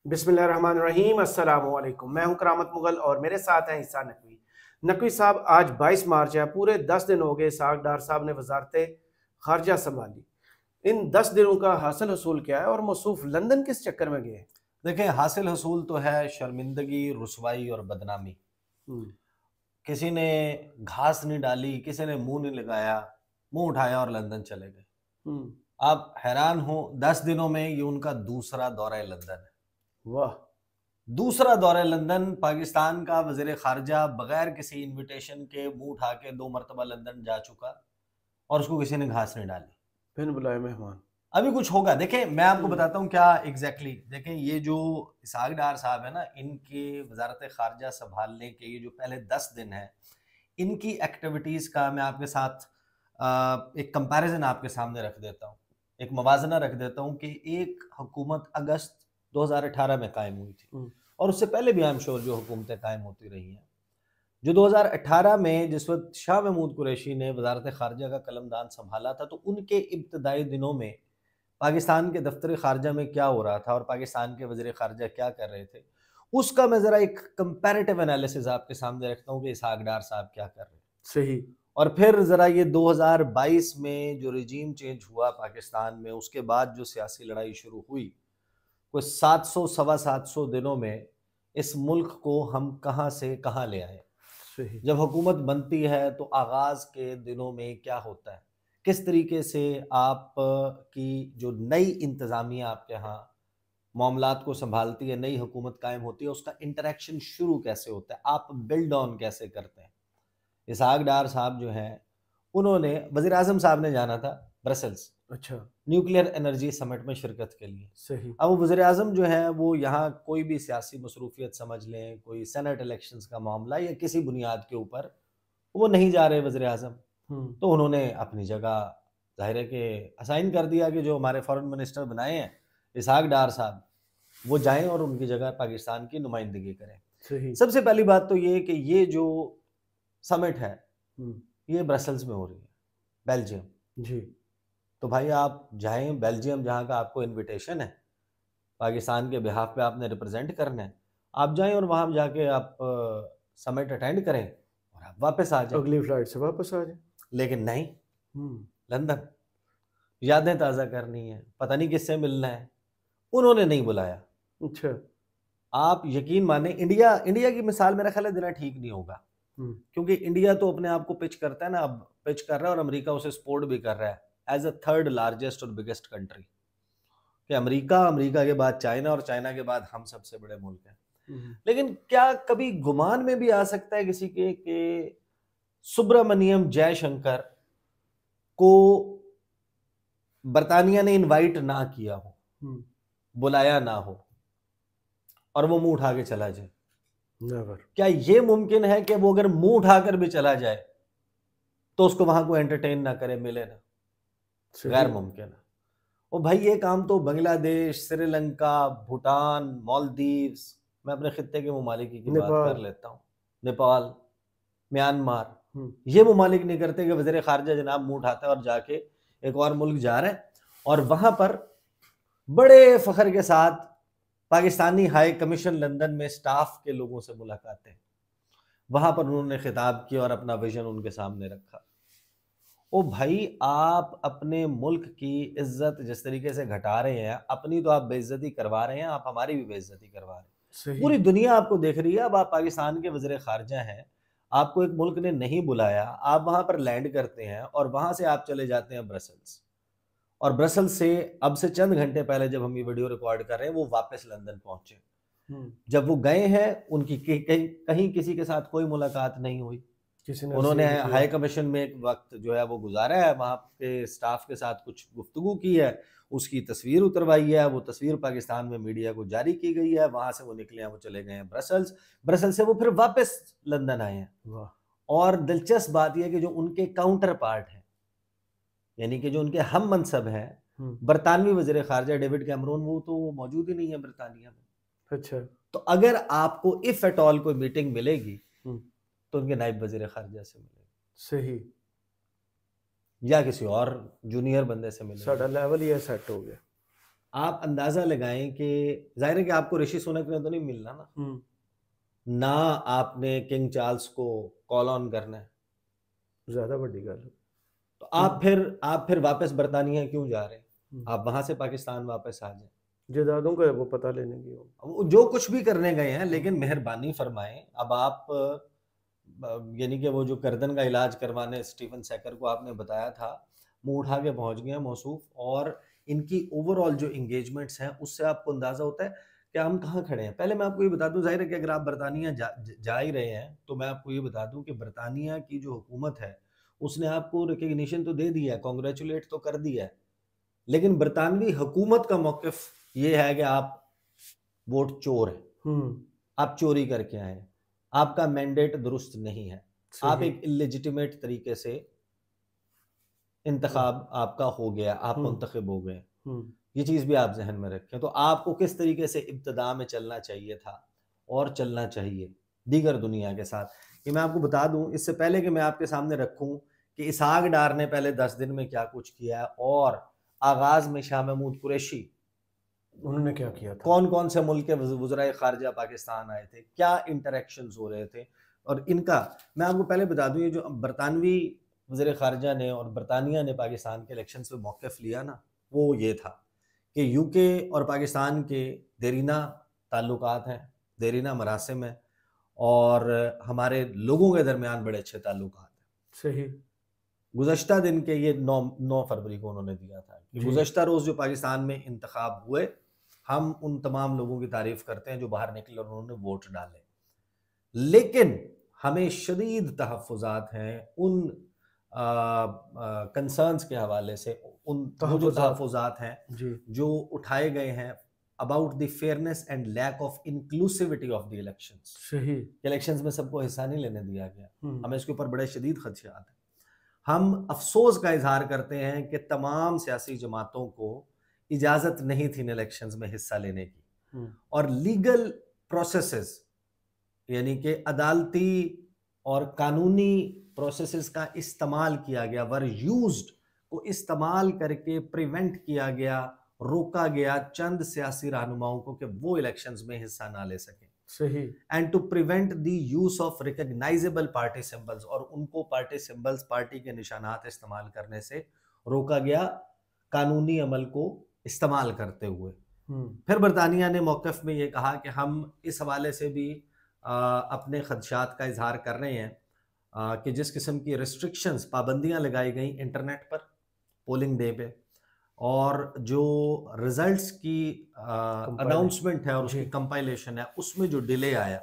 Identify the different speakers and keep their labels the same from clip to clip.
Speaker 1: बिस्मिल्लाहिर्रहमानिर्रहीम। अस्सलामु अलैकुम। मैं हूं करामत मुगल और मेरे साथ हैं ईसा नकवी। नकवी साहब, आज 22 मार्च है। पूरे 10 दिन हो गए इसहाक डार साहब ने वजारत खारजा संभाली। इन 10 दिनों का हासिल हसूल क्या है और मौसूफ लंदन किस चक्कर में गए?
Speaker 2: देखें, हासिल हसूल तो है शर्मिंदगी, रुसवाई और बदनामी।
Speaker 1: हम्म।
Speaker 2: किसी ने घास नहीं डाली, किसी ने मुंह नहीं लगाया, मुंह उठाया और लंदन चले गए।
Speaker 1: हम्म।
Speaker 2: आप हैरान हो, 10 दिनों में ये उनका दूसरा दौरा लंदन है।
Speaker 1: वाह।
Speaker 2: दूसरा दौरा लंदन। पाकिस्तान का वजीर खारजा बगैर किसी इनविटेशन के मुंह उठा के 2 मरतबा लंदन जा चुका और उसको किसी ने घास नहीं डाली।
Speaker 1: बिन बुलाए मेहमान।
Speaker 2: अभी कुछ होगा। देखें, मैं आपको
Speaker 1: हम्म।
Speaker 2: बताता हूँ क्या एग्जैक्टली देखें, ये जो इसहाक डार साहब है ना, इनके वजारत खारजा संभालने के ये जो पहले 10 दिन है, इनकी एक्टिविटीज़ का मैं आपके साथ एक कंपैरिजन आपके सामने रख देता हूँ, एक मवाजना रख देता हूँ कि एक हुकूमत अगस्त 2018 में कायम हुई थी
Speaker 1: हम्म।
Speaker 2: और उससे पहले भी आई एम श्योर जो हुकूमतें कायम होती रही हैं। जो 2018 में जिस वक्त शाह महमूद कुरैशी ने वजारत खारजा का कलमदान संभाला था, तो उनके इब्तदाई दिनों में पाकिस्तान के दफ्तर खारजा में क्या हो रहा था और पाकिस्तान के वज़ीर खारजा क्या कर रहे थे, उसका मैं ज़रा एक कंपैरेटिव एनालिसिस आपके सामने रखता हूँ कि इसहाक डार साहब क्या कर रहे हैं।
Speaker 1: सही।
Speaker 2: और फिर ज़रा ये 2022 में जो रिजीम चेंज हुआ पाकिस्तान में, उसके बाद जो सियासी लड़ाई शुरू हुई, कोई 700 सवा 700 दिनों में इस मुल्क को हम कहाँ से कहाँ ले आए।
Speaker 1: सही।
Speaker 2: जब हुकूमत बनती है तो आगाज़ के दिनों में क्या होता है, किस तरीके से आप की जो नई इंतज़ामिया आपके यहाँ मामलात को संभालती है, नई हुकूमत कायम होती है, उसका इंटरेक्शन शुरू कैसे होता है, आप बिल्ड ऑन कैसे करते हैं। इसहाक डार साहब जो हैं, उन्होंने वज़ीर आज़म साहब ने जाना था ब्रसल्स
Speaker 1: अच्छा।
Speaker 2: न्यूक्लियर एनर्जी समिट में शिरकत के लिए।
Speaker 1: सही।
Speaker 2: अब वो वज़ीर आज़म जो है वो यहाँ कोई भी सियासी मसरूफियत समझ लें, कोई सेनेट इलेक्शंस का मामला या किसी बुनियाद के ऊपर वो नहीं जा रहे वज़ीर आज़म,
Speaker 1: हम्म।
Speaker 2: तो उन्होंने अपनी जगह ज़ाहिर है कि असाइन कर दिया कि जो हमारे फॉरेन मिनिस्टर बनाए हैं इसहाक डार साहब, वो जाएं और उनकी जगह पाकिस्तान की नुमाइंदगी करें।
Speaker 1: सही।
Speaker 2: सबसे पहली बात तो ये कि ये जो समिट है,
Speaker 1: हम्म।
Speaker 2: ये ब्रसल्स में हो रही है, बेल्जियम।
Speaker 1: जी।
Speaker 2: तो भाई आप जाएं बेल्जियम, जहाँ का आपको इनविटेशन है, पाकिस्तान के बिहाफ पे आपने रिप्रेजेंट करना है, आप जाएं और वहाँ जाके आप समिट अटेंड करें और आप वापस आ जाएं।
Speaker 1: अगली फ्लाइट से वापस आ जाए।
Speaker 2: लेकिन नहीं,
Speaker 1: हम्म।
Speaker 2: लंदन यादें ताज़ा करनी है, पता नहीं किससे मिलना है, उन्होंने नहीं बुलाया।
Speaker 1: अच्छा।
Speaker 2: आप यकीन माने, इंडिया इंडिया की मिसाल मेरा ख्याल है देना ठीक नहीं होगा,
Speaker 1: हम्म।
Speaker 2: क्योंकि इंडिया तो अपने आप को पिच करता है ना, अब पिच कर रहा है और अमेरिका उसे सपोर्ट भी कर रहा है एज अ थर्ड लार्जेस्ट और बिगेस्ट कंट्री, कि अमेरिका, अमेरिका के बाद चाइना और चाइना के बाद हम सबसे बड़े मुल्क हैं।
Speaker 1: हम्म।
Speaker 2: लेकिन क्या कभी गुमान में भी आ सकता है किसी के कि सुब्रमण्यम जयशंकर को बरतानिया ने इनवाइट ना किया हो,
Speaker 1: हम्म।
Speaker 2: बुलाया ना हो और वो मुंह उठा के चला जाए?
Speaker 1: नेवर।
Speaker 2: क्या ये मुमकिन है कि वो अगर मुंह उठाकर भी चला जाए तो उसको वहां को एंटरटेन ना करे, मिले ना?
Speaker 1: सही।
Speaker 2: गैर मुमकिन है। और भाई ये काम तो बांग्लादेश, श्रीलंका, भूटान, मालदीव्स, मैं अपने खित्ते के ममालिक की बात
Speaker 1: नेपाल।
Speaker 2: कर लेता हूँ, नेपाल, म्यांमार,
Speaker 1: हम्म।
Speaker 2: ये ममालिक नहीं करते कि वज़ीर खारजा जनाब मुंह उठाता है और जाके एक और मुल्क जा रहे हैं और वहां पर बड़े फख्र के साथ पाकिस्तानी हाई कमीशन लंदन में स्टाफ के लोगों से मुलाकातें, वहां पर उन्होंने खिताब किया और अपना विजन उनके सामने रखा। ओ भाई, आप अपने मुल्क की इज्जत जिस तरीके से घटा रहे हैं, अपनी तो आप बेइज्जती करवा रहे हैं, आप हमारी भी बेइज्जती करवा रहे हैं।
Speaker 1: सही।
Speaker 2: पूरी दुनिया आपको देख रही है। अब आप पाकिस्तान के वज़ीर खारजा हैं, आपको एक मुल्क ने नहीं बुलाया, आप वहां पर लैंड करते हैं और वहां से आप चले जाते हैं ब्रसल्स, और ब्रसल्स से अब से चंद घंटे पहले जब हम ये वीडियो रिकॉर्ड कर रहे हैं, वो वापस लंदन पहुंचे।
Speaker 1: हम्म।
Speaker 2: जब वो गए हैं, उनकी कहीं कहीं किसी के साथ कोई मुलाकात नहीं हुई।
Speaker 1: किसी ने
Speaker 2: उन्होंने
Speaker 1: रिसीव नहीं किया।
Speaker 2: हाई कमीशन में एक वक्त जो है वो गुजारा है, वहाँ के स्टाफ के साथ कुछ गुफ्तगू की है, उसकी तस्वीर उतरवाई है, वो तस्वीर पाकिस्तान में मीडिया को जारी की गई है, वहाँ से वो निकले हैं, वो चले गए हैं ब्रसल्स, ब्रसल्स से वो फिर वापस लंदन आए हैं।
Speaker 1: वाह।
Speaker 2: और दिलचस्प बात यह कि जो उनके काउंटर पार्ट हैं, यानी कि जो उनके हम मनसब हैं,
Speaker 1: हम्म।
Speaker 2: बरतानवी वज़ीर खारजा डेविड कैमरून, वो तो मौजूद ही नहीं है बरतानिया में।
Speaker 1: अच्छा।
Speaker 2: तो अगर आपको इफ एट ऑल कोई मीटिंग मिलेगी
Speaker 1: हम्म।
Speaker 2: तो उनके नायब वज़ीर खारजा से मिलेगी
Speaker 1: सही।
Speaker 2: या किसी और जूनियर बंदे से
Speaker 1: साडा
Speaker 2: मिलेगी।
Speaker 1: लेवल ही सेट हो गया।
Speaker 2: आप अंदाजा लगाएं कि जाहिर है कि आपको ऋषि सुनक ने तो नहीं मिलना ना, ना आपने किंग चार्ल्स को कॉल ऑन करना है,
Speaker 1: ज्यादा बड़ी गल है।
Speaker 2: तो आप फिर वापस बरतानिया क्यों जा रहे हैं? आप वहां से पाकिस्तान वापस आ जाए,
Speaker 1: जदादों का वो पता लेने की हो।
Speaker 2: वो जो कुछ भी करने गए हैं, लेकिन मेहरबानी फरमाएं। अब आप यानी कि वो जो गर्दन का इलाज करवाने स्टीफन सेकर को आपने बताया था, मुंह उठा के पहुंच गए हैं मौसूफ, और इनकी ओवरऑल जो इंगेजमेंट्स हैं उससे आपको अंदाजा होता है कि हम कहाँ खड़े हैं। पहले मैं आपको ये बता दूं, जाहिर है कि अगर आप बरतानिया जा ही रहे हैं तो मैं आपको ये बता दूं कि बरतानिया की जो हुकूमत है उसने आपको रिकग्निशन तो दे दिया है, कॉन्ग्रेचुलेट तो कर दिया है, लेकिन बरतानवी हुकूमत का मौक़िफ़ ये है कि आप वोट चोर हैं, आप चोरी करके आए हैं, आपका मैंडेट दुरुस्त नहीं है, आप एक इलेजिटिमेट तरीके से इंतखाब आपका हो गया, आप मुंतखब हो गए। ये चीज़ भी आप जहन में रखें। तो आपको किस तरीके से इब्तदा में चलना चाहिए था और चलना चाहिए दीगर दुनिया के साथ, कि मैं आपको बता दूं इससे पहले कि मैं आपके सामने रखूं कि इसहाक डार ने पहले 10 दिन में क्या कुछ किया है, और आगाज में शाह महमूद कुरैशी
Speaker 1: उन्होंने क्या किया था,
Speaker 2: कौन कौन से मुल्क के वज़राए खारजा पाकिस्तान आए थे, क्या इंटरेक्शंस हो रहे थे। और इनका मैं आपको पहले बता दूं, ये जो बरतानवी वज़ीर खारजा ने और बरतानिया ने पाकिस्तान के इलेक्शन पे मौक़िफ़ लिया ना, वो ये था कि यूके और पाकिस्तान के देरीना ताल्लुकात हैं, देरीना मरासिम है, और हमारे लोगों के दरमियान बड़े अच्छे ताल्लुकात हैं।
Speaker 1: सही।
Speaker 2: गुज़श्ता दिन के ये 9 फरवरी को उन्होंने दिया था कि गुज़श्ता रोज़ जो पाकिस्तान में इंतखाब हुए, हम उन तमाम लोगों की तारीफ करते हैं जो बाहर निकले और उन्होंने वोट डाले, लेकिन हमें शदीद तहफ़्फ़ुज़ात हैं उन कंसर्न्स के हवाले से, उन जो तहफ़्फ़ुज़ात हैं जो उठाए गए हैं about the fairness and lack of inclusivity of the elections.
Speaker 1: सही,
Speaker 2: इलेक्शंस में सबको हिस्सा नहीं लेने दिया गया, हमें इसके ऊपर बड़े शदीद खदशात हैं। हम अफसोस का इजहार करते हैं कि तमाम सियासी जमातों को इजाज़त नहीं थी इन इलेक्शंस में हिस्सा लेने की, और लीगल प्रोसेसेस यानी कि अदालती और कानूनी प्रोसेसेस का इस्तेमाल किया गया, वर यूज्ड को इस्तेमाल करके प्रिवेंट किया गया, रोका गया चंद सियासी रहनुमाओं को कि वो इलेक्शंस में हिस्सा ना ले सकें।
Speaker 1: सही।
Speaker 2: And to prevent the use of recognisable party symbols, और उनको पार्टी सिंबल्स, पार्टी के निशानात इस्तेमाल करने से रोका गया कानूनी अमल को इस्तेमाल करते हुए। फिर बरतानिया ने मौक़िफ़ में ये कहा कि हम इस हवाले से भी अपने खदशात का इजहार कर रहे हैं कि जिस किस्म की रिस्ट्रिक्शंस, पाबंदियां लगाई गई इंटरनेट पर पोलिंग डे पे, और जो रिजल्ट्स की अनाउंसमेंट है और उसकी कंपाइलेशन है उसमें जो डिले आया,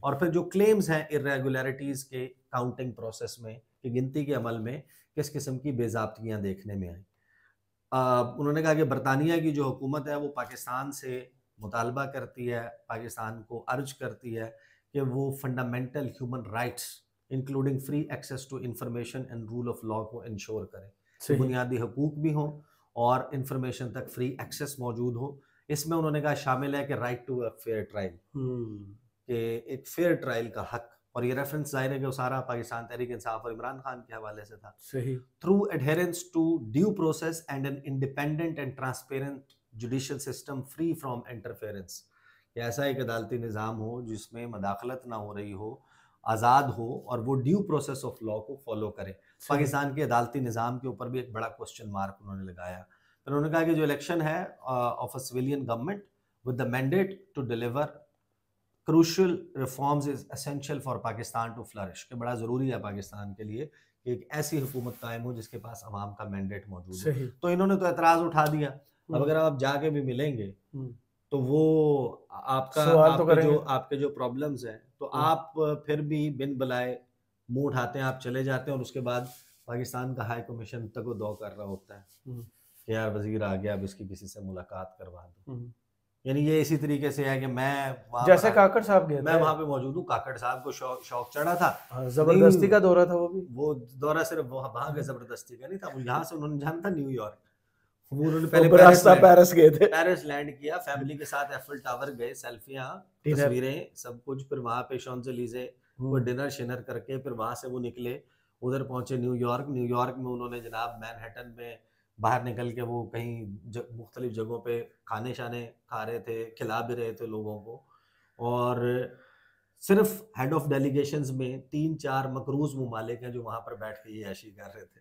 Speaker 2: और फिर जो क्लेम्स हैं इरेगुलरिटीज़ के काउंटिंग प्रोसेस में, कि गिनती के अमल में किस किस्म की बेज़ाब्तियाँ देखने में आई। उन्होंने कहा कि बरतानिया की जो हुकूमत है वो पाकिस्तान से मुतालबा करती है, पाकिस्तान को अर्ज करती है कि वो fundamental human rights including free access to information and rule of law को इंश्योर करे, बुनियादी हकूक भी हों और इंफॉर्मेशन तक फ्री एक्सेस मौजूद हो। इसमें उन्होंने कहा शामिल है कि right to a fair trial, कि एक फेयर ट्रायल का हक, और ये रेफरेंस जाहिर है कि सारा पाकिस्तान तहरीक इंसाफ और इमरान खान के हवाले से था।
Speaker 1: सही।
Speaker 2: Through adherence to due process and an independent and transparent judicial system free from interference, ऐसा एक अदालती निज़ाम हो जिसमें मदाखलत ना हो रही हो, आज़ाद हो, और वो ड्यू प्रोसेस ऑफ लॉ को फॉलो करे। पाकिस्तान के अदालती निज़ाम के ऊपर भी एक बड़ा क्वेश्चन मार्क उन्होंने लगाया। फिर उन्होंने कहा कि जो इलेक्शन है of a civilian government with the mandate to deliver crucial reforms is essential for Pakistan to flourish, कि बड़ा ज़रूरी है पाकिस्तान के लिए कि एक ऐसी हुकूमत कायम हो जिसके पास अवाम का मैंडेट मौजूद हो। तो इन्होंने तो एतराज़ उठा दिया। अब अगर आप जाके भी मिलेंगे तो वो आपके जो प्रॉब्लम्स हैं, तो आप फिर भी बिन बुलाए मुंह उठाते हैं, आप चले जाते हैं, और उसके बाद पाकिस्तान का हाई कमीशन तक वो दौ कर रहा होता है कि यार वजीर आ गया, अब इसकी किसी से मुलाकात करवा दो। यानी ये इसी तरीके से है कि मैं
Speaker 1: जैसे काकड़ साहब गए,
Speaker 2: मैं वहां पे मौजूद हूँ, काकड़ साहब को शौक चढ़ा था,
Speaker 1: जबरदस्ती का दौरा था, वो
Speaker 2: दौरा सिर्फ वहां के जबरदस्ती का नहीं था, वो यहाँ से उन्होंने जाना था न्यूयॉर्क, उन्होंने
Speaker 1: पहले पेरिस गए थे,
Speaker 2: पेरिस लैंड किया, फैमिली के साथ एफिल टावर गए, सेल्फियां, तस्वीरें, सब कुछ, फिर वहां पे शॉन्ज़ेलीज़े वो डिनर शिनर करके फिर वहां से वो निकले, उधर पहुंचे न्यूयॉर्क में उन्होंने जनाब मैनहट्टन में बाहर निकल के वो कहीं मुख्तलिफ जगहों पे खाने शाने खा रहे थे, खिला भी रहे थे लोगों को। और सिर्फ हेड ऑफ डेलीगेशंस में 3-4 मकरूज ममालिक हैं जो वहाँ पर बैठ के ये ऐशी कर रहे थे।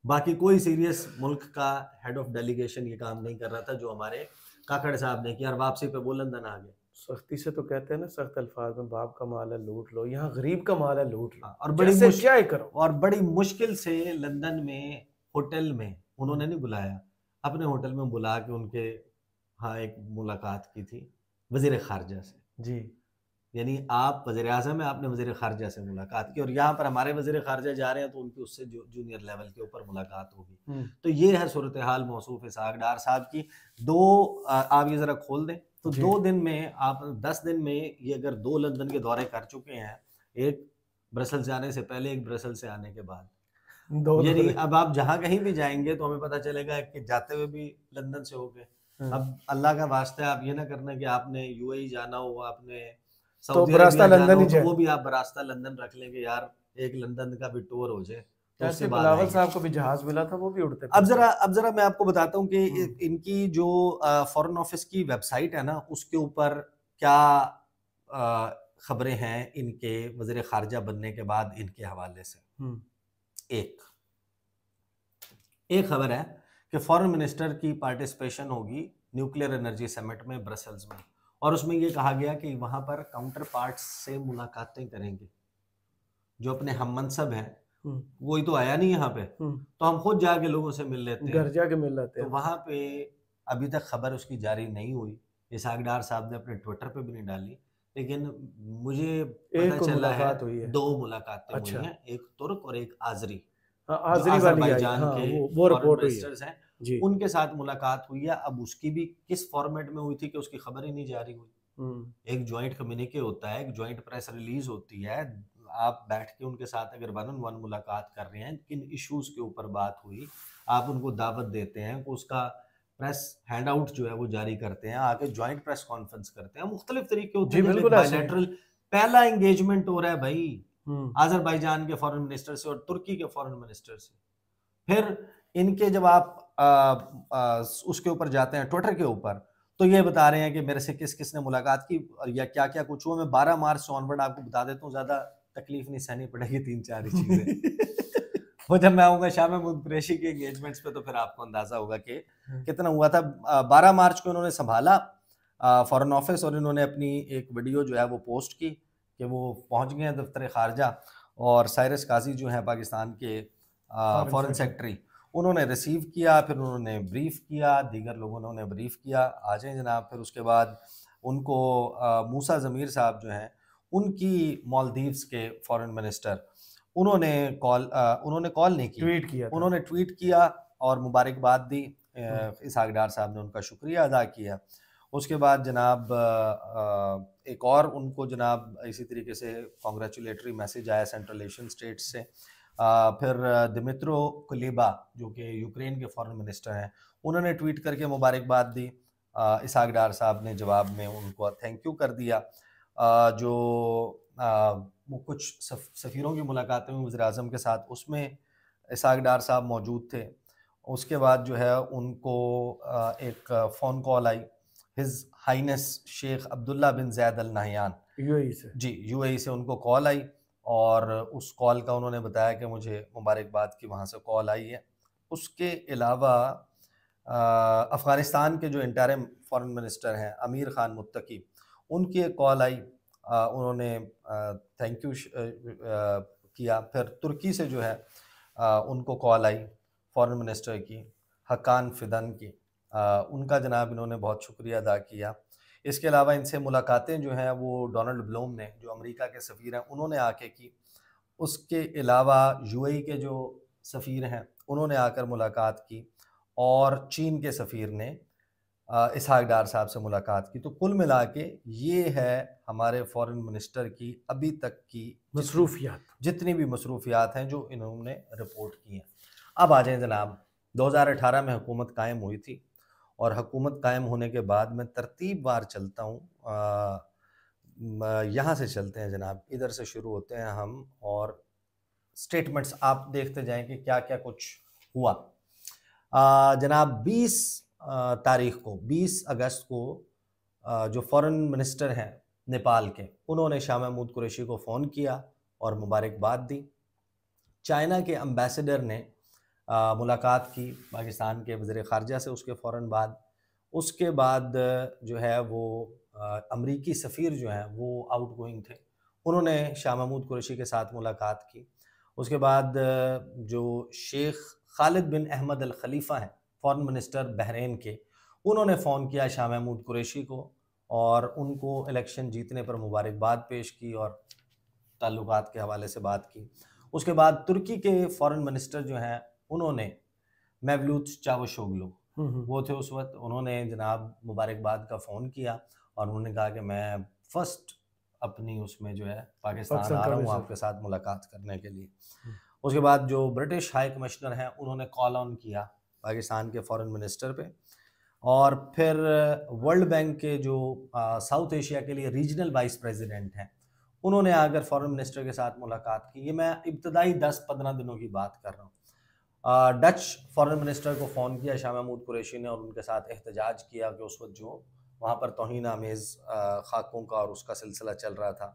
Speaker 2: बाकी कोई सीरियस मुल्क का हेड ऑफ डेलीगेशन ये काम नहीं कर रहा था जो हमारे काकड़ साहब ने किया, और वापसी पे वो लंदन आ गए।
Speaker 1: सख्ती से तो कहते हैं ना, सख्त अल्फाज में, बाप का माल है लूट लो, यहाँ गरीब का माल है लूट लो,
Speaker 2: और बड़ी मुश्किल से लंदन में होटल में उन्होंने नहीं बुलाया, अपने होटल में बुला के उनके हाँ एक मुलाकात की थी वजीर खारजा से
Speaker 1: जी।
Speaker 2: यानी आप वज़ीर आज़म है, आपने वज़ीर ख़ारजा से मुलाकात की, और यहाँ पर हमारे वज़ीर ख़ारजा जा रहे हैं तो उनकी उससे जूनियर लेवल के ऊपर मुलाकात होगी। तो ये है सूरत हाल मौसूफ़ इसहाक़ डार साहब की। आप ये ज़रा खोल दें तो 2 दिन में आप 10 दिन में ये अगर 2 लंदन के दौरे कर चुके हैं, एक ब्रसल्स जाने से पहले, एक ब्रसल्स से आने के बाद, यानी अब आप जहाँ कहीं भी जाएंगे तो हमें पता चलेगा कि जाते हुए भी लंदन से होके। अब अल्लाह का वास्ता है आप ये ना करना कि आपने यूएई जाना हो, आपने
Speaker 1: तो बरास्ता लंदन ही
Speaker 2: तो वो भी आप बरास्ता लंदन रख लेंगे यार, एक लंदन का भी टूर हो जाए। तो
Speaker 1: ऐसे बिलावल साहब को भी जहाज मिला था, वो भी उड़ते।
Speaker 2: अब जरा मैं आपको बताता हूँ कि इनकी जो फॉरेन ऑफिस की वेबसाइट है ना, उसके ऊपर क्या खबरें हैं इनके वज़ीर खारजा बनने के बाद इनके हवाले से। एक खबर है कि फॉरेन मिनिस्टर की पार्टिसिपेशन होगी न्यूक्लियर एनर्जी समिट में ब्रसल्स में, और उसमें ये कहा गया कि वहां पर काउंटर पार्ट्स से मुलाकातें करेंगे। जो अपने हम मनसब हैं वही तो आया नहीं यहाँ पे, तो हम खुद जाके लोगों से मिल लेते हैं,
Speaker 1: घर जाके मिल लेते हैं।
Speaker 2: तो वहां पे अभी तक खबर उसकी जारी नहीं हुई, इसहाक़ डार साहब ने अपने ट्विटर पे भी नहीं डाली, लेकिन मुझे पता चला है 2 मुलाकातें हुई हैं, एक तुर्क और एक आजरी, अज़रबैजान के फॉरेन मिनिस्टर्स हैं, उनके साथ मुलाकात हुई है। अब उसकी भी किस फॉर्मेट में हुई थी कि उसकी खबर ही नहीं जारी हुई। एक ज्वाइंट कम्युनिके होता है, एक ज्वाइंट प्रेस रिलीज होती है, आप बैठ के उनके साथ अगर 1-on-1 मुलाकात कर रहे हैं, किन इश्यूज के ऊपर बात हुई, आप उनको दावत देते हैं, उसका प्रेस हैंड आउट जो है वो जारी करते हैं, आके ज्वाइंट प्रेस कॉन्फ्रेंस करते हैं, मुख्तलिफ तरीके होते हैं। बायलैटरल पहला एंगेजमेंट हो रहा है भाई अज़रबैजान के फॉरेन मिनिस्टर से और तुर्की के फॉरेन मिनिस्टर से। फिर इनके जब आप उसके ऊपर जाते हैं ट्विटर के ऊपर, तो ये बता रहे हैं कि मेरे से किस किसने मुलाकात की और या क्या क्या कुछ हुआ। मैं 12 मार्च से ऑनवर्ड आपको बता देता हूँ, ज्यादा तकलीफ नहीं सहनी पड़ेगी, 3-4 ही चीजें। वो जब मैं आऊंगा शाह महमूद कुरैशी के एंगेजमेंट्स पे तो फिर आपको अंदाजा होगा कि कितना हुआ था। 12 मार्च को इन्होंने संभाला फॉरेन ऑफिस, और इन्होंने अपनी एक वीडियो जो है वो पोस्ट की कि वो पहुंच गए हैं दफ्तर खारजा, और साइरस काजी जो है पाकिस्तान के फॉरेन सेक्रेटरी, उन्होंने रिसीव किया, फिर उन्होंने ब्रीफ किया, दीगर लोगों ने उन्हें ब्रीफ किया, आ जाएं जनाब। फिर उसके बाद उनको मूसा ज़मीर साहब जो हैं, उनकी मालदीव्स के फॉरेन मिनिस्टर, उन्होंने कॉल नहीं की, ट्वीट किया, उन्होंने ट्वीट किया और मुबारकबाद दी। इसहाक़ डार साहब ने उनका शुक्रिया अदा किया। उसके बाद जनाब एक और उनको जनाब इसी तरीके से कॉन्ग्रेचुलेटरी मैसेज आया सेंट्रल एशियन स्टेट्स से। फिर दिमित्रो कुलेबा जो कि यूक्रेन के फॉरेन मिनिस्टर हैं, उन्होंने ट्वीट करके मुबारकबाद दी। इसहाक़ डार साहब ने जवाब में उनको थैंक यू कर दिया। जो वो कुछ सफ़ीरों की मुलाकातें हुई वज़ीर आज़म के साथ, उसमें इसहाक़ डार साहब मौजूद थे। उसके बाद जो है उनको एक फ़ोन कॉल आई हिज़ हाइनेस शेख अब्दुल्ला बिन ज़ैद अल नहयान, यूएई से, जी यूएई से उनको कॉल आई, और उस कॉल का उन्होंने बताया कि मुझे मुबारकबाद की वहाँ से कॉल आई है। उसके अलावा अफ़गानिस्तान के जो इंटरिम फॉरेन मिनिस्टर हैं अमीर ख़ान मुत्तकी, उनकी एक कॉल आई, उन्होंने थैंक यू किया। फिर तुर्की से जो है उनको कॉल आई फॉरेन मिनिस्टर की, हकान फिदन की, उनका जनाब इन्होंने बहुत शुक्रिया अदा किया। इसके अलावा इनसे मुलाकातें जो हैं वो डोनाल्ड ब्लूम ने, जो अमेरिका के सफ़ीर हैं, उन्होंने आके की। उसके अलावा यूएई के जो सफ़ीर हैं उन्होंने आकर मुलाकात की, और चीन के सफ़ीर ने इसहाक़ डार साहब से मुलाकात की। तो कुल मिला के ये है हमारे फॉरेन मिनिस्टर की अभी तक की मसरूफियात, जितनी भी मसरूफियात हैं जो इन्होंने रिपोर्ट की हैं। अब आ जाएँ जनाब, 2018 में हुकूमत कायम हुई थी, और हुकूमत कायम होने के बाद मैं तरतीबवार चलता हूँ, यहाँ से चलते हैं जनाब, इधर से शुरू होते हैं हम, और स्टेटमेंट्स आप देखते जाएं कि क्या क्या कुछ हुआ। जनाब 20 तारीख को 20 अगस्त को जो फॉरेन मिनिस्टर हैं नेपाल के, उन्होंने शाह महमूद कुरैशी को फ़ोन किया और मुबारकबाद दी। चाइना के एम्बेसडर ने मुलाकात की पाकिस्तान के वज़ीर ख़ारजा से उसके फ़ौरन बाद। उसके बाद जो है वो अमरीकी सफ़ीर जो हैं वो आउट गोइंग थे, उन्होंने शाह महमूद कुरैशी के साथ मुलाकात की। उसके बाद जो शेख खालिद बिन अहमद अल खलीफ़ा हैं फ़ॉरेन मिनिस्टर बहरीन के, उन्होंने फ़ोन किया शाह महमूद कुरैशी को और उनको इलेक्शन जीतने पर मुबारकबाद पेश की और ताल्लुकात के हवाले से बात की। उसके बाद तुर्की के फ़ॉरेन मिनिस्टर जो हैं उन्होंने मेवलूत चावुशोगलू वो थे उस वक्त, उन्होंने जनाब मुबारकबाद का फ़ोन किया और उन्होंने कहा कि मैं फ़र्स्ट अपनी उसमें जो है पाकिस्तान आ रहा हूँ आपके साथ मुलाकात करने के लिए। उसके बाद जो ब्रिटिश हाई कमिश्नर हैं उन्होंने कॉल ऑन किया पाकिस्तान के फ़ॉरेन मिनिस्टर पे, और फिर वर्ल्ड बैंक के जो साउथ एशिया के लिए रीजनल वाइस प्रेसिडेंट हैं उन्होंने आकर फ़ॉरेन मिनिस्टर के साथ मुलाकात की। ये मैं इब्तदाई 10-15 दिनों की बात कर रहा हूँ। डच फ़ॉरेन मिनिस्टर को फ़ोन किया शाह महमूद कुरैशी ने और उनके साथ एहतजाज किया कि उस वक्त जो वहाँ पर तौहीन आमेज़ खाकों का और उसका सिलसिला चल रहा था,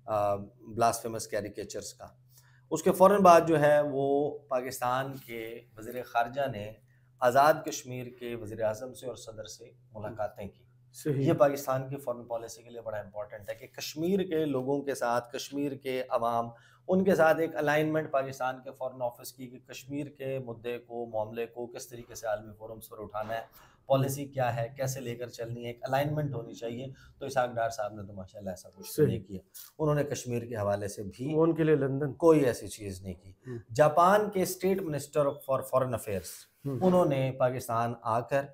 Speaker 2: ब्लास्फेमस कैरिकेचर्स का। उसके फ़ौरन बाद जो है वो पाकिस्तान के वज़ीर ख़ारजा ने आज़ाद कश्मीर के वज़ीर आज़म से और सदर से मुलाकातें की। ये पाकिस्तान की फॉरेन पॉलिसी के लिए बड़ा इंपॉर्टेंट है कि कश्मीर के लोगों के साथ, कश्मीर के अवाम, उनके साथ एक अलाइनमेंट पाकिस्तान के फॉरेन ऑफिस की कि कश्मीर के मुद्दे को, मामले को किस तरीके से आलमी फोरम्स पर उठाना है, पॉलिसी क्या है, कैसे लेकर चलनी है, एक अलाइनमेंट होनी चाहिए। तो इसहाक डार साहब ने तो माशाल्लाह ऐसा कुछ नहीं किया, उन्होंने कश्मीर के हवाले से भी
Speaker 1: उनके लिए लंदन
Speaker 2: कोई ऐसी चीज़ नहीं की। जापान के state minister for foreign affairs उन्होंने पाकिस्तान आकर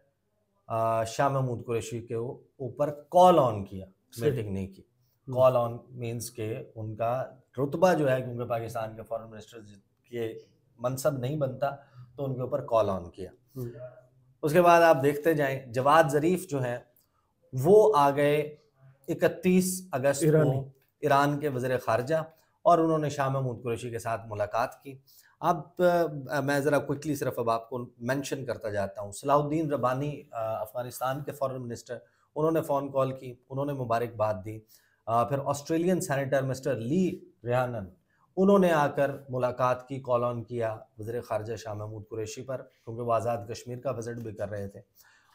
Speaker 2: शाह महमूद कुरैशी के ऊपर कॉल ऑन किया, मीटिंग नहीं की। कॉल ऑन मींस के उनका रुतबा जो है, क्योंकि पाकिस्तान के फॉरेन मिनिस्टर के मनसब नहीं बनता, तो उनके ऊपर कॉल ऑन किया। उसके बाद आप देखते जाएं, जवाद ज़रीफ जो है वो आ गए 31 अगस्त को ईरान के वज़ीर ख़ारजा और उन्होंने शाह महमूद कुरैशी के साथ मुलाकात की। अब मैं ज़रा क्विकली सिर्फ अब आपको मेंशन करता जाता हूँ। सलाहुद्दीन रब्बानी अफ़गानिस्तान के फॉरेन मिनिस्टर, उन्होंने फ़ोन कॉल की, उन्होंने मुबारकबाद दी। फिर ऑस्ट्रेलियन सेनेटर मिस्टर ली रिहानन, उन्होंने आकर मुलाकात की, कॉल ऑन किया वज़ीर ख़ारजा शाह महमूद कुरैशी पर, क्योंकि वो आज़ाद कश्मीर का विज़िट भी कर रहे थे।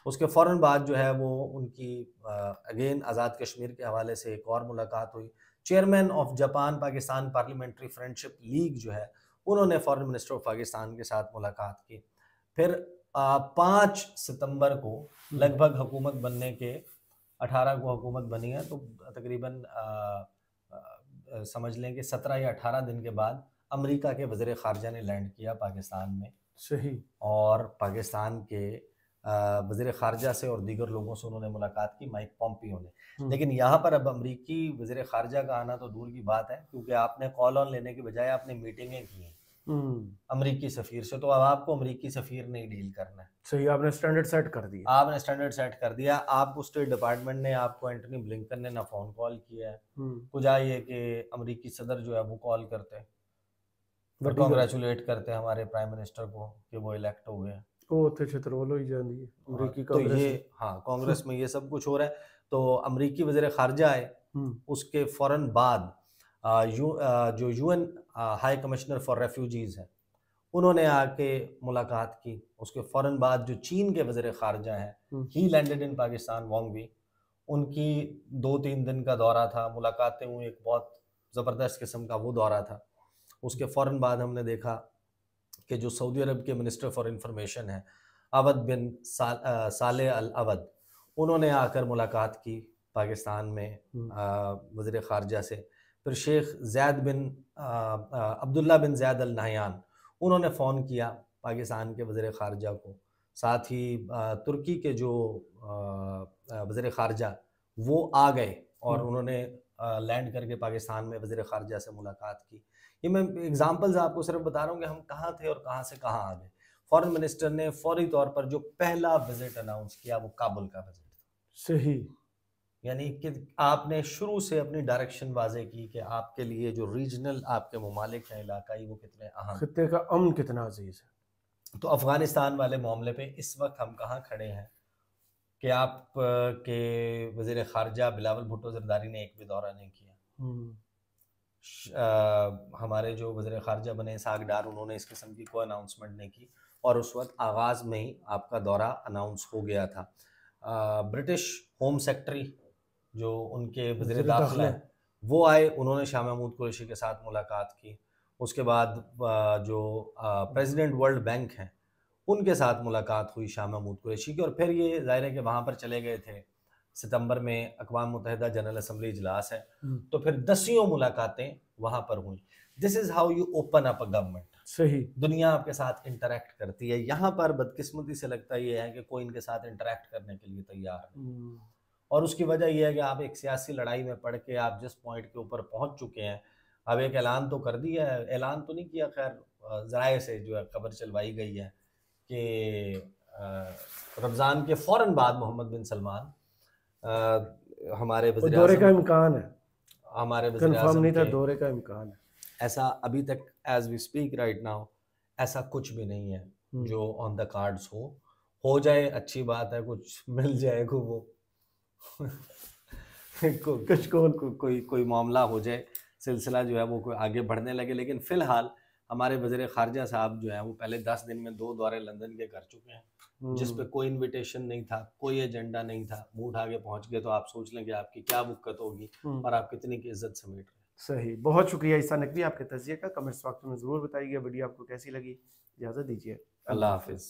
Speaker 2: उसके फ़ौरन बाद जो है वो उनकी अगेन आज़ाद कश्मीर के हवाले से एक और मुलाकात हुई। Chairman of Japan Pakistan parliamentary friendship league जो है, उन्होंने फॉरेन मिनिस्टर ऑफ पाकिस्तान के साथ मुलाकात की। फिर 5 सितंबर को लगभग हुकूमत बनने के 18 को हुकूमत बनी है, तो तकरीबन समझ लें कि 17 या 18 दिन के बाद अमेरिका के वज़ीर ख़ारजा ने लैंड किया पाकिस्तान में।
Speaker 1: सही।
Speaker 2: और पाकिस्तान के वज़ीर ख़ारजा से और दीगर लोगों से उन्होंने मुलाकात की, माइक पॉम्पियो ने। लेकिन यहाँ पर अब अमरीकी वज़ीर ख़ारजा का आना तो दूर की बात है, क्योंकि आपने कॉल ऑन लेने के बजाय आपने मीटिंगें की हैं अमरीकी सफ़ीर से, तो अब आपको अमरीकी सफ़ीर नहीं डील करना है।
Speaker 1: सही, आपने स्टैंडर्ड सेट कर दिया।
Speaker 2: आपने स्टैंडर्ड सेट कर दिया। आपको स्टेट डिपार्टमेंट ने, आपको एंटनी ब्लिंकन ने ना फ़ोन कॉल किया है। कुछ ये कि अमरीकी सदर जो है वो कॉल करते और कांग्रेचुलेट करते हमारे प्राइम मिनिस्टर को कि वो इलेक्ट हो गए। तो ये कांग्रेस में ये सब कुछ हो रहा है। तो अमरीकी वज़ीर ख़ारजा आए, उसके फ़ौरन बाद जो UN high commissioner for refugees है, उन्होंने आके मुलाकात की। उसके फ़ौरन बाद जो चीन के वज़ीर ख़ारजा हैं, he landed in Pakistan, Wang Yi, उनकी 2-3 दिन का दौरा था, मुलाकातें हुई, एक बहुत ज़बरदस्त किस्म का वो दौरा था। उसके फ़ौरन बाद हमने देखा कि जो सऊदी अरब के मिनिस्टर फॉर इंफॉर्मेशन हैं, अवद बिन साले अल अवद, उन्होंने आकर मुलाकात की पाकिस्तान में वज़ीर ख़ारजा से। फिर शेख ज़ैद बिन अब्दुल्ला बिन ज़ैद अल नहयान, उन्होंने फ़ोन किया पाकिस्तान के वज़ीर ख़ारजा को। साथ ही तुर्की के जो वज़ीर ख़ारजा वो आ गए और उन्होंने लैंड करके पाकिस्तान में वज़ीर ख़ारजा से मुलाकात की। ये मैं एग्जांपल्स आपको सिर्फ बता रहा हूँ कि हम कहाँ थे और कहाँ से कहाँ आ गए। फॉरेन मिनिस्टर ने फौरी तौर पर जो पहला विजिट अनाउंस किया वो काबुल का विजिट था।
Speaker 1: सही,
Speaker 2: यानी कि आपने शुरू से अपनी डायरेक्शन वाज़े की कि आपके लिए जो रीजनल आपके ममालिक हैं, इलाकाई, वो कितने अहम,
Speaker 1: खित्ते का अमन कितना अजीज है।
Speaker 2: तो अफगानिस्तान वाले मामले पे इस वक्त हम कहाँ खड़े हैं कि आप के वज़ीर ख़ारजा बिलावल भुट्टो ज़रदारी ने एक भी दौरा नहीं किया। हमारे जो वज़ीर ख़ारजा बने इसहाक डार, उन्होंने इस किस्म की कोई अनाउंसमेंट नहीं की और उस वक्त आगाज़ में ही आपका दौरा अनाउंस हो गया था। ब्रिटिश होम सेक्रेटरी जो उनके वज़ीर दाखिला है वो आए, उन्होंने शाह महमूद कुरैशी के साथ मुलाकात की। उसके बाद जो प्रेसिडेंट वर्ल्ड बैंक हैं उनके साथ मुलाकात हुई शाह महमूद कुरैशी की, और फिर ये ज़ाहिर है कि वहाँ पर चले गए थे। सितंबर में अक़वाम मुत्तहिदा जनरल असम्बली इजलास है, तो फिर 10 मुलाकातें वहाँ पर हुई। This is how you open up a government.
Speaker 1: सही,
Speaker 2: दुनिया आपके साथ इंटरेक्ट करती है। यहाँ पर बदकिस्मती से लगता ये है कि कोई इनके साथ इंटरेक्ट करने के लिए तैयार है, और उसकी वजह यह है कि आप एक सियासी लड़ाई में पड़ के आप जिस पॉइंट के ऊपर पहुँच चुके हैं, अब एक ऐलान तो कर दिया है, ऐलान तो नहीं किया, खैर ज़राए से जो है खबर चलवाई गई है कि रमज़ान के फ़ौरन बाद मोहम्मद बिन सलमान हमारे
Speaker 1: दौरे का इम्कान है,
Speaker 2: हमारे
Speaker 1: कंफर्म नहीं था, दौरे का इम्कान है।
Speaker 2: ऐसा अभी तक as we speak right now ऐसा कुछ भी नहीं है जो ऑन द कार्ड्स हो जाए अच्छी बात है, कुछ मिल जाए को वो कोई मामला हो जाए, सिलसिला जो है वो कोई आगे बढ़ने लगे। लेकिन फ़िलहाल हमारे वज़ीर ख़ारजा साहब जो है वो पहले 10 दिन में 2 दौरे लंदन के कर चुके हैं, जिस पे कोई इनविटेशन नहीं था, कोई एजेंडा नहीं था, मुंह उठा के पहुँच गए। तो आप सोच लें कि आपकी क्या बुक्कत होगी और आप कितनी की इज्जत समेट रहे हैं।
Speaker 1: सही, बहुत शुक्रिया ईसा नकवी आपके तज़किये का। कमेंट्स बॉक्स में ज़रूर बताइएगा वीडियो आपको कैसी लगी। इजाज़त दीजिए,
Speaker 2: अल्लाह हाफ़िज़।